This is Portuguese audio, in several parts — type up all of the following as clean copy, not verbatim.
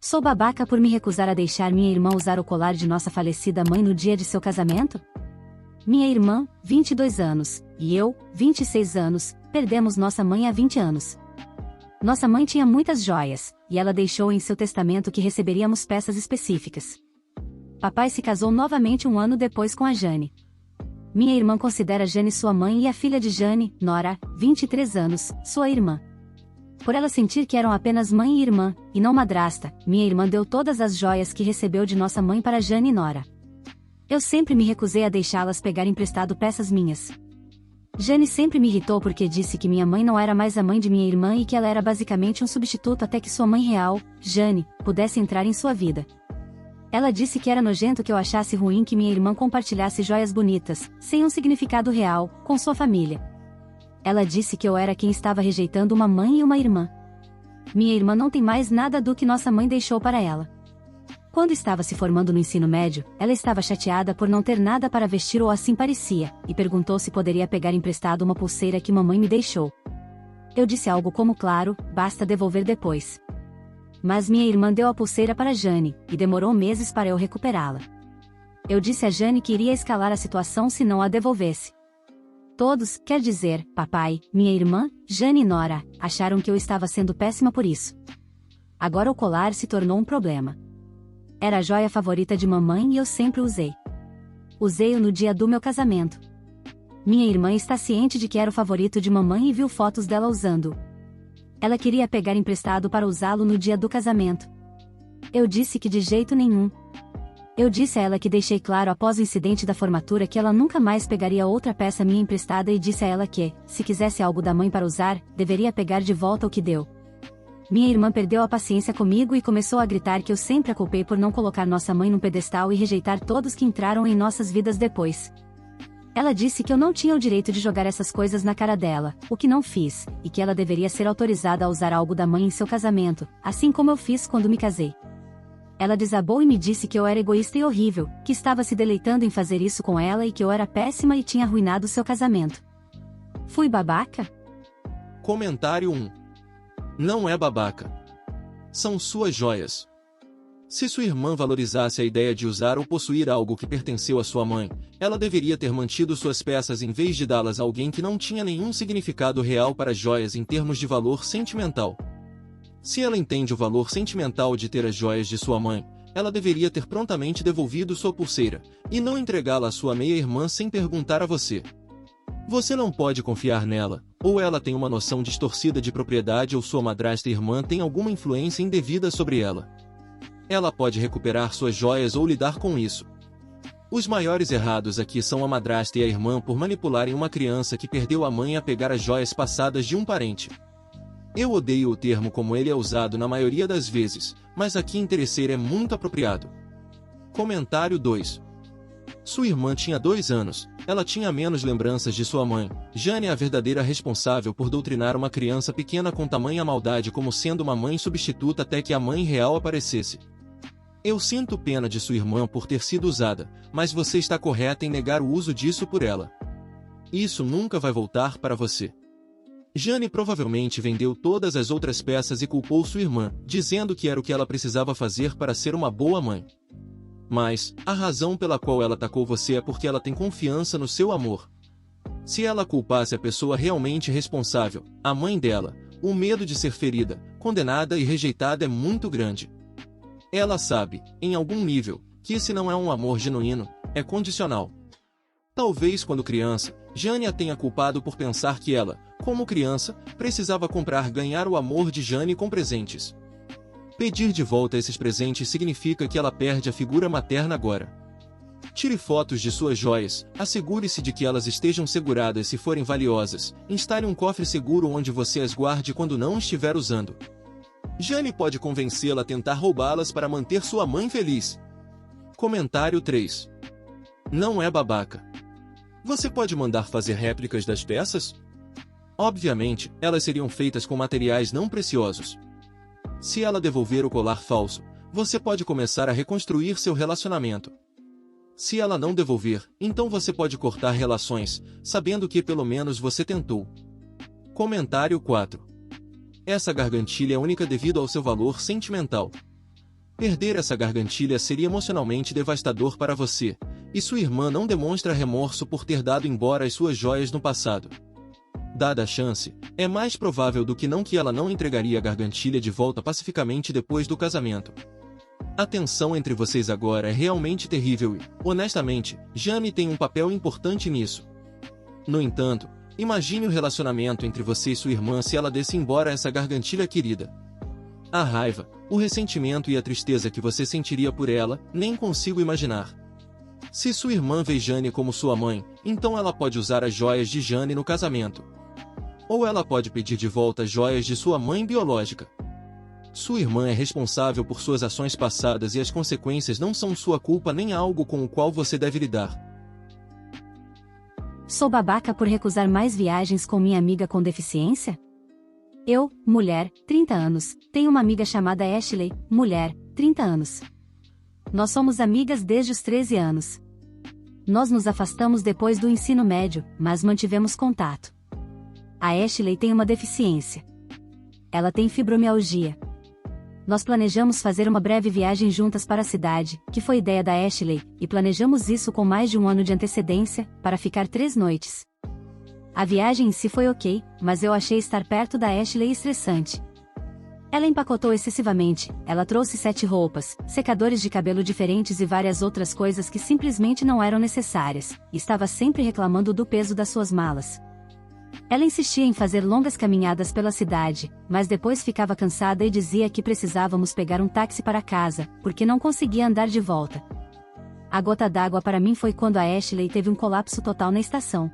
Sou babaca por me recusar a deixar minha irmã usar o colar de nossa falecida mãe no dia de seu casamento? Minha irmã, 22 anos, e eu, 26 anos, perdemos nossa mãe há 20 anos. Nossa mãe tinha muitas joias, e ela deixou em seu testamento que receberíamos peças específicas. Papai se casou novamente um ano depois com a Jane. Minha irmã considera Jane sua mãe e a filha de Jane, Nora, 23 anos, sua irmã. Por ela sentir que eram apenas mãe e irmã, e não madrasta, minha irmã deu todas as joias que recebeu de nossa mãe para Jane e Nora. Eu sempre me recusei a deixá-las pegar emprestado peças minhas. Jane sempre me irritou porque disse que minha mãe não era mais a mãe de minha irmã e que ela era basicamente um substituto até que sua mãe real, Jane, pudesse entrar em sua vida. Ela disse que era nojento que eu achasse ruim que minha irmã compartilhasse joias bonitas, sem um significado real, com sua família. Ela disse que eu era quem estava rejeitando uma mãe e uma irmã. Minha irmã não tem mais nada do que nossa mãe deixou para ela. Quando estava se formando no ensino médio, ela estava chateada por não ter nada para vestir ou assim parecia, e perguntou se poderia pegar emprestado uma pulseira que mamãe me deixou. Eu disse algo como claro, basta devolver depois. Mas minha irmã deu a pulseira para Jane, e demorou meses para eu recuperá-la. Eu disse a Jane que iria escalar a situação se não a devolvesse. Todos, quer dizer, papai, minha irmã, Jane e Nora, acharam que eu estava sendo péssima por isso. Agora o colar se tornou um problema. Era a joia favorita de mamãe e eu sempre usei. Usei-o no dia do meu casamento. Minha irmã está ciente de que era o favorito de mamãe e viu fotos dela usando-o. Ela queria pegar emprestado para usá-lo no dia do casamento. Eu disse que de jeito nenhum. Eu disse a ela que deixei claro após o incidente da formatura que ela nunca mais pegaria outra peça minha emprestada e disse a ela que, se quisesse algo da mãe para usar, deveria pegar de volta o que deu. Minha irmã perdeu a paciência comigo e começou a gritar que eu sempre a culpei por não colocar nossa mãe num pedestal e rejeitar todos que entraram em nossas vidas depois. Ela disse que eu não tinha o direito de jogar essas coisas na cara dela, o que não fiz, e que ela deveria ser autorizada a usar algo da mãe em seu casamento, assim como eu fiz quando me casei. Ela desabou e me disse que eu era egoísta e horrível, que estava se deleitando em fazer isso com ela e que eu era péssima e tinha arruinado seu casamento. Fui babaca? Comentário 1. Não é babaca. São suas joias. Se sua irmã valorizasse a ideia de usar ou possuir algo que pertenceu à sua mãe, ela deveria ter mantido suas peças em vez de dá-las a alguém que não tinha nenhum significado real para joias em termos de valor sentimental. Se ela entende o valor sentimental de ter as joias de sua mãe, ela deveria ter prontamente devolvido sua pulseira, e não entregá-la à sua meia-irmã sem perguntar a você. Você não pode confiar nela, ou ela tem uma noção distorcida de propriedade ou sua madrasta e irmã tem alguma influência indevida sobre ela. Ela pode recuperar suas joias ou lidar com isso. Os maiores errados aqui são a madrasta e a irmã por manipularem uma criança que perdeu a mãe a pegar as joias passadas de um parente. Eu odeio o termo como ele é usado na maioria das vezes, mas aqui interesseiro é muito apropriado. Comentário 2. Sua irmã tinha 2 anos, ela tinha menos lembranças de sua mãe. Jane é a verdadeira responsável por doutrinar uma criança pequena com tamanha maldade como sendo uma mãe substituta até que a mãe real aparecesse. Eu sinto pena de sua irmã por ter sido usada, mas você está correta em negar o uso disso por ela. Isso nunca vai voltar para você. Jane provavelmente vendeu todas as outras peças e culpou sua irmã, dizendo que era o que ela precisava fazer para ser uma boa mãe. Mas, a razão pela qual ela atacou você é porque ela tem confiança no seu amor. Se ela culpasse a pessoa realmente responsável, a mãe dela, o medo de ser ferida, condenada e rejeitada é muito grande. Ela sabe, em algum nível, que esse não é um amor genuíno, é condicional. Talvez quando criança, Jane a tenha culpado por pensar que ela, como criança, precisava ganhar o amor de Jane com presentes. Pedir de volta esses presentes significa que ela perde a figura materna agora. Tire fotos de suas joias, assegure-se de que elas estejam seguradas se forem valiosas, instale um cofre seguro onde você as guarde quando não estiver usando. Jane pode convencê-la a tentar roubá-las para manter sua mãe feliz. Comentário 3. Não é babaca. Você pode mandar fazer réplicas das peças? Obviamente, elas seriam feitas com materiais não preciosos. Se ela devolver o colar falso, você pode começar a reconstruir seu relacionamento. Se ela não devolver, então você pode cortar relações, sabendo que pelo menos você tentou. Comentário 4. Essa gargantilha é única devido ao seu valor sentimental. Perder essa gargantilha seria emocionalmente devastador para você, e sua irmã não demonstra remorso por ter dado embora as suas joias no passado. Dada a chance, é mais provável do que não que ela não entregaria a gargantilha de volta pacificamente depois do casamento. A tensão entre vocês agora é realmente terrível e, honestamente, Jane tem um papel importante nisso. No entanto, imagine o relacionamento entre você e sua irmã se ela desse embora essa gargantilha querida. A raiva, o ressentimento e a tristeza que você sentiria por ela, nem consigo imaginar. Se sua irmã vê Jane como sua mãe, então ela pode usar as joias de Jane no casamento. Ou ela pode pedir de volta as joias de sua mãe biológica. Sua irmã é responsável por suas ações passadas e as consequências não são sua culpa nem algo com o qual você deve lidar. Sou babaca por recusar mais viagens com minha amiga com deficiência? Eu, mulher, 30 anos, tenho uma amiga chamada Ashley, mulher, 30 anos. Nós somos amigas desde os 13 anos. Nós nos afastamos depois do ensino médio, mas mantivemos contato. A Ashley tem uma deficiência. Ela tem fibromialgia. Nós planejamos fazer uma breve viagem juntas para a cidade, que foi ideia da Ashley, e planejamos isso com mais de um ano de antecedência, para ficar 3 noites. A viagem em si foi ok, mas eu achei estar perto da Ashley estressante. Ela empacotou excessivamente, ela trouxe 7 roupas, secadores de cabelo diferentes e várias outras coisas que simplesmente não eram necessárias, e estava sempre reclamando do peso das suas malas. Ela insistia em fazer longas caminhadas pela cidade, mas depois ficava cansada e dizia que precisávamos pegar um táxi para casa, porque não conseguia andar de volta. A gota d'água para mim foi quando a Ashley teve um colapso total na estação.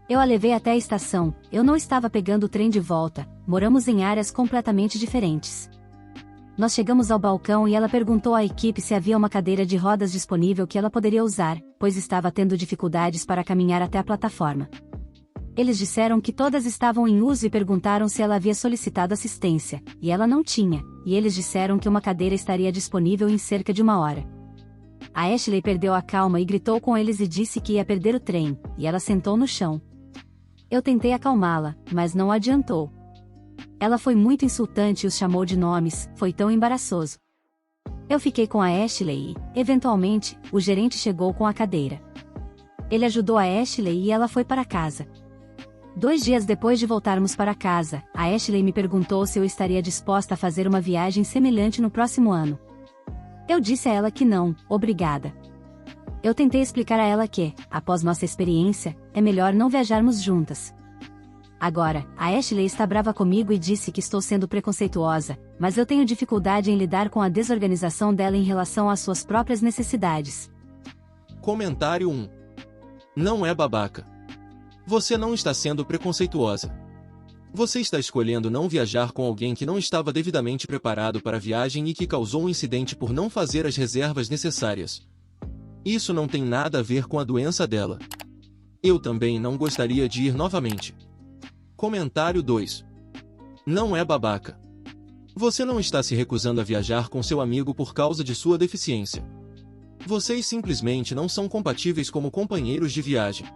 Eu a levei até a estação, eu não estava pegando o trem de volta, moramos em áreas completamente diferentes. Nós chegamos ao balcão e ela perguntou à equipe se havia uma cadeira de rodas disponível que ela poderia usar, pois estava tendo dificuldades para caminhar até a plataforma. Eles disseram que todas estavam em uso e perguntaram se ela havia solicitado assistência, e ela não tinha, e eles disseram que uma cadeira estaria disponível em cerca de 1 hora. A Ashley perdeu a calma e gritou com eles e disse que ia perder o trem, e ela sentou no chão. Eu tentei acalmá-la, mas não adiantou. Ela foi muito insultante e os chamou de nomes, foi tão embaraçoso. Eu fiquei com a Ashley e, eventualmente, o gerente chegou com a cadeira. Ele ajudou a Ashley e ela foi para casa. 2 dias depois de voltarmos para casa, a Ashley me perguntou se eu estaria disposta a fazer uma viagem semelhante no próximo ano. Eu disse a ela que não, obrigada. Eu tentei explicar a ela que, após nossa experiência, é melhor não viajarmos juntas. Agora, a Ashley está brava comigo e disse que estou sendo preconceituosa, mas eu tenho dificuldade em lidar com a desorganização dela em relação às suas próprias necessidades. Comentário 1. Não é babaca. Você não está sendo preconceituosa. Você está escolhendo não viajar com alguém que não estava devidamente preparado para a viagem e que causou um incidente por não fazer as reservas necessárias. Isso não tem nada a ver com a doença dela. Eu também não gostaria de ir novamente. Comentário 2. Não é babaca. Você não está se recusando a viajar com seu amigo por causa de sua deficiência. Vocês simplesmente não são compatíveis como companheiros de viagem.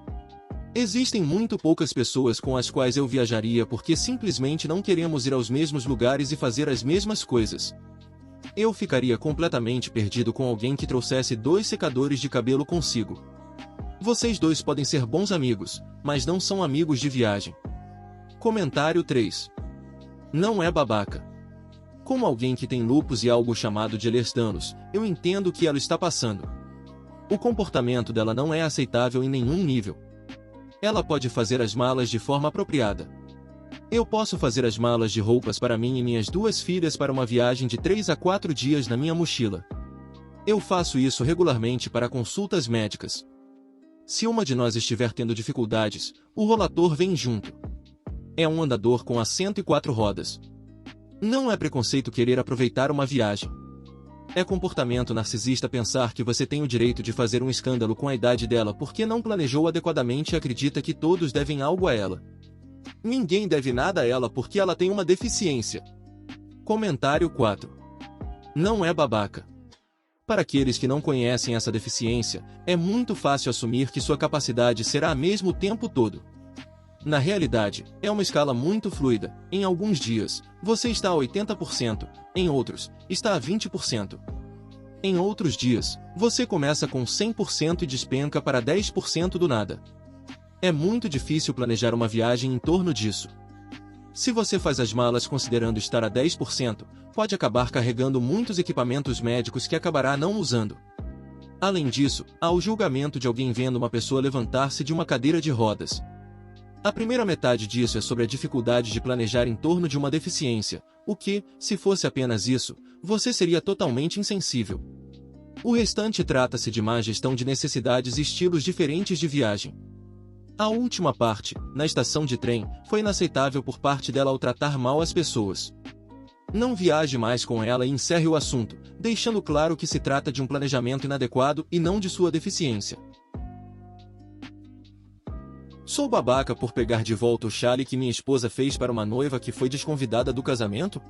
Existem muito poucas pessoas com as quais eu viajaria porque simplesmente não queremos ir aos mesmos lugares e fazer as mesmas coisas. Eu ficaria completamente perdido com alguém que trouxesse 2 secadores de cabelo consigo. Vocês 2 podem ser bons amigos, mas não são amigos de viagem. Comentário 3. Não é babaca. Como alguém que tem lupus e algo chamado de Ehlers-Danlos, eu entendo o que ela está passando. O comportamento dela não é aceitável em nenhum nível. Ela pode fazer as malas de forma apropriada. Eu posso fazer as malas de roupas para mim e minhas 2 filhas para uma viagem de 3 a 4 dias na minha mochila. Eu faço isso regularmente para consultas médicas. Se uma de nós estiver tendo dificuldades, o rollator vem junto. É um andador com assento e 4 rodas. Não é preconceito querer aproveitar uma viagem. É comportamento narcisista pensar que você tem o direito de fazer um escândalo com a idade dela porque não planejou adequadamente e acredita que todos devem algo a ela. Ninguém deve nada a ela porque ela tem uma deficiência. Comentário 4. Não é babaca. Para aqueles que não conhecem essa deficiência, é muito fácil assumir que sua capacidade será a mesma o tempo todo. Na realidade, é uma escala muito fluida. Em alguns dias, você está a 80%, em outros, está a 20%. Em outros dias, você começa com 100% e despenca para 10% do nada. É muito difícil planejar uma viagem em torno disso. Se você faz as malas considerando estar a 10%, pode acabar carregando muitos equipamentos médicos que acabará não usando. Além disso, há o julgamento de alguém vendo uma pessoa levantar-se de uma cadeira de rodas. A primeira metade disso é sobre a dificuldade de planejar em torno de uma deficiência, o que, se fosse apenas isso, você seria totalmente insensível. O restante trata-se de má gestão de necessidades e estilos diferentes de viagem. A última parte, na estação de trem, foi inaceitável por parte dela ao tratar mal as pessoas. Não viaje mais com ela e encerre o assunto, deixando claro que se trata de um planejamento inadequado e não de sua deficiência. Sou babaca por pegar de volta o chale que minha esposa fez para uma noiva que foi desconvidada do casamento?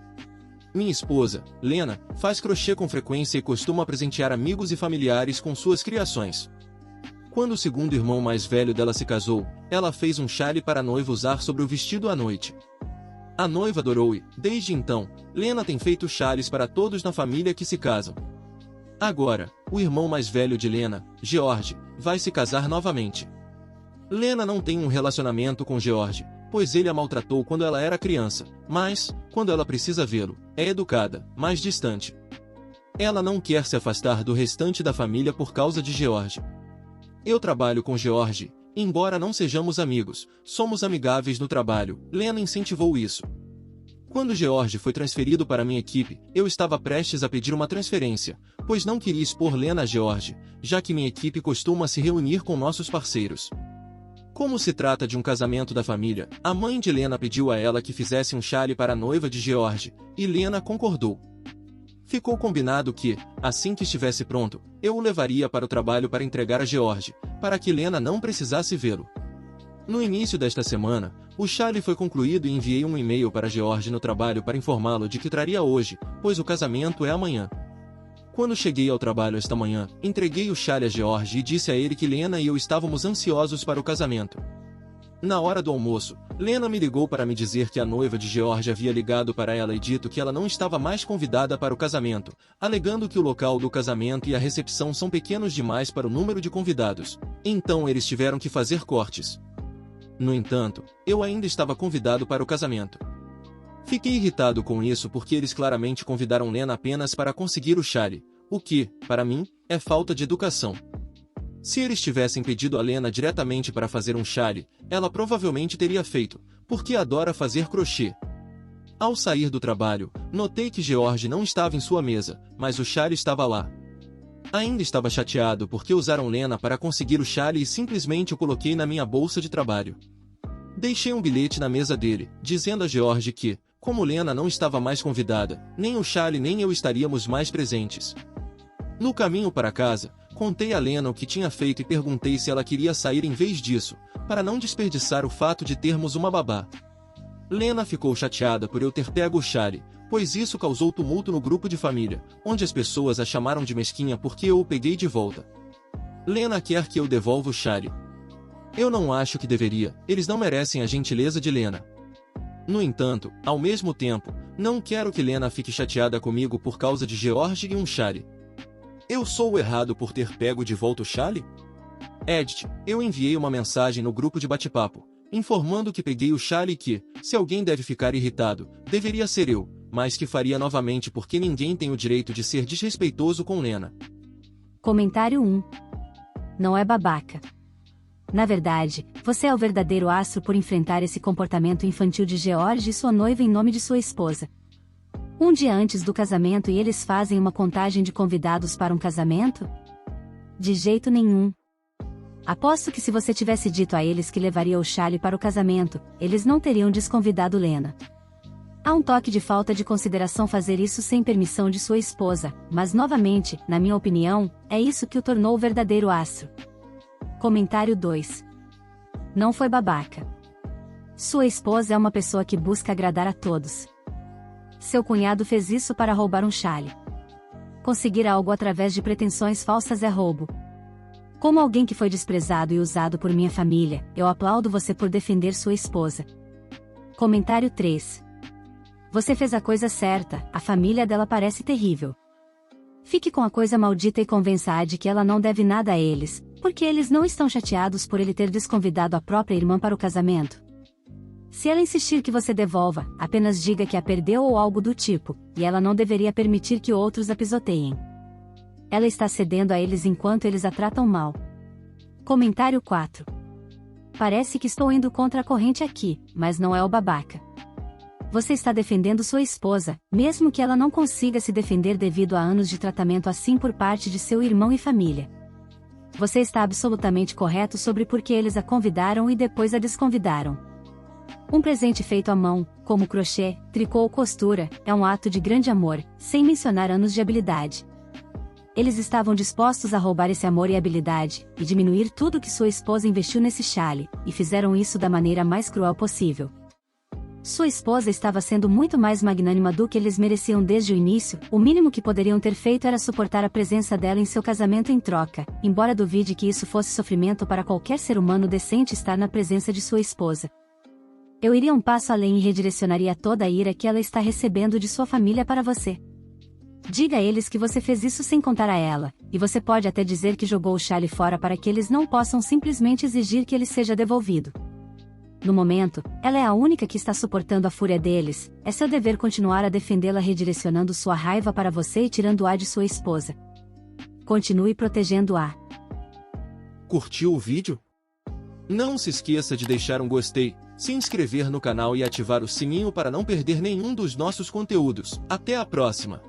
Minha esposa, Lena, faz crochê com frequência e costuma presentear amigos e familiares com suas criações. Quando o segundo irmão mais velho dela se casou, ela fez um chale para a noiva usar sobre o vestido à noite. A noiva adorou e, desde então, Lena tem feito chales para todos na família que se casam. Agora, o irmão mais velho de Lena, George, vai se casar novamente. Lena não tem um relacionamento com George, pois ele a maltratou quando ela era criança, mas, quando ela precisa vê-lo, é educada, mais distante. Ela não quer se afastar do restante da família por causa de George. Eu trabalho com George, embora não sejamos amigos, somos amigáveis no trabalho. Lena incentivou isso. Quando George foi transferido para minha equipe, eu estava prestes a pedir uma transferência, pois não queria expor Lena a George, já que minha equipe costuma se reunir com nossos parceiros. Como se trata de um casamento da família, a mãe de Lena pediu a ela que fizesse um chale para a noiva de George, e Lena concordou. Ficou combinado que, assim que estivesse pronto, eu o levaria para o trabalho para entregar a George, para que Lena não precisasse vê-lo. No início desta semana, o chale foi concluído e enviei um e-mail para George no trabalho para informá-lo de que traria hoje, pois o casamento é amanhã. Quando cheguei ao trabalho esta manhã, entreguei o chale a George e disse a ele que Lena e eu estávamos ansiosos para o casamento. Na hora do almoço, Lena me ligou para me dizer que a noiva de George havia ligado para ela e dito que ela não estava mais convidada para o casamento, alegando que o local do casamento e a recepção são pequenos demais para o número de convidados. Então eles tiveram que fazer cortes. No entanto, eu ainda estava convidado para o casamento. Fiquei irritado com isso porque eles claramente convidaram Lena apenas para conseguir o chale, o que, para mim, é falta de educação. Se eles tivessem pedido a Lena diretamente para fazer um chale, ela provavelmente teria feito, porque adora fazer crochê. Ao sair do trabalho, notei que George não estava em sua mesa, mas o chale estava lá. Ainda estava chateado porque usaram Lena para conseguir o chale e simplesmente o coloquei na minha bolsa de trabalho. Deixei um bilhete na mesa dele, dizendo a George que, como Lena não estava mais convidada, nem o chale nem eu estaríamos mais presentes. No caminho para casa, contei a Lena o que tinha feito e perguntei se ela queria sair em vez disso, para não desperdiçar o fato de termos uma babá. Lena ficou chateada por eu ter pego o chale, pois isso causou tumulto no grupo de família, onde as pessoas a chamaram de mesquinha porque eu o peguei de volta. Lena quer que eu devolva o chale. Eu não acho que deveria, eles não merecem a gentileza de Lena. No entanto, ao mesmo tempo, não quero que Lena fique chateada comigo por causa de George e um chale. Eu sou o errado por ter pego de volta o chale? Edit, eu enviei uma mensagem no grupo de bate-papo, informando que peguei o chale e que, se alguém deve ficar irritado, deveria ser eu, mas que faria novamente porque ninguém tem o direito de ser desrespeitoso com Lena. Comentário 1. Não é babaca. Na verdade, você é o verdadeiro astro por enfrentar esse comportamento infantil de George e sua noiva em nome de sua esposa. Um dia antes do casamento e eles fazem uma contagem de convidados para um casamento? De jeito nenhum. Aposto que se você tivesse dito a eles que levaria o chale para o casamento, eles não teriam desconvidado Lena. Há um toque de falta de consideração fazer isso sem permissão de sua esposa, mas novamente, na minha opinião, é isso que o tornou o verdadeiro astro. Comentário 2. Não foi babaca. Sua esposa é uma pessoa que busca agradar a todos. Seu cunhado fez isso para roubar um chale. Conseguir algo através de pretensões falsas é roubo. Como alguém que foi desprezado e usado por minha família, eu aplaudo você por defender sua esposa. Comentário 3. Você fez a coisa certa, a família dela parece terrível. Fique com a coisa maldita e convença-a de que ela não deve nada a eles, porque eles não estão chateados por ele ter desconvidado a própria irmã para o casamento. Se ela insistir que você devolva, apenas diga que a perdeu ou algo do tipo, e ela não deveria permitir que outros a pisoteiem. Ela está cedendo a eles enquanto eles a tratam mal. Comentário 4. Parece que estou indo contra a corrente aqui, mas não é o babaca. Você está defendendo sua esposa, mesmo que ela não consiga se defender devido a anos de tratamento assim por parte de seu irmão e família. Você está absolutamente correto sobre por que eles a convidaram e depois a desconvidaram. Um presente feito à mão, como crochê, tricô ou costura, é um ato de grande amor, sem mencionar anos de habilidade. Eles estavam dispostos a roubar esse amor e habilidade, e diminuir tudo que sua esposa investiu nesse chale, e fizeram isso da maneira mais cruel possível. Sua esposa estava sendo muito mais magnânima do que eles mereciam desde o início, o mínimo que poderiam ter feito era suportar a presença dela em seu casamento em troca, embora duvide que isso fosse sofrimento para qualquer ser humano decente estar na presença de sua esposa. Eu iria um passo além e redirecionaria toda a ira que ela está recebendo de sua família para você. Diga a eles que você fez isso sem contar a ela, e você pode até dizer que jogou o chale fora para que eles não possam simplesmente exigir que ele seja devolvido. No momento, ela é a única que está suportando a fúria deles, é seu dever continuar a defendê-la redirecionando sua raiva para você e tirando-a de sua esposa. Continue protegendo-a. Curtiu o vídeo? Não se esqueça de deixar um gostei, se inscrever no canal e ativar o sininho para não perder nenhum dos nossos conteúdos. Até a próxima!